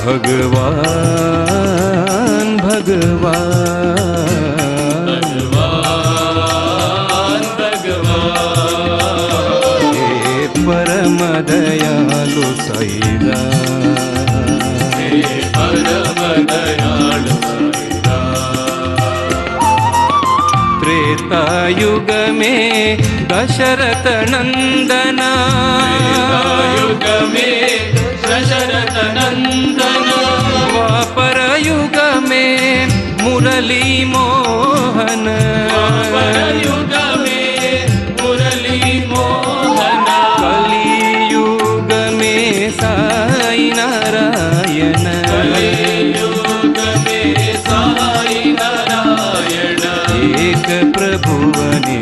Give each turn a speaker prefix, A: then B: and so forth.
A: भगवान भगवान हे परम दयालु साईनाथ, त्रेतायुग में दशरथ नंदना, द्वापर युग में मुरली मोहन, कलियुग में साई नारायण, एक प्रभुवनि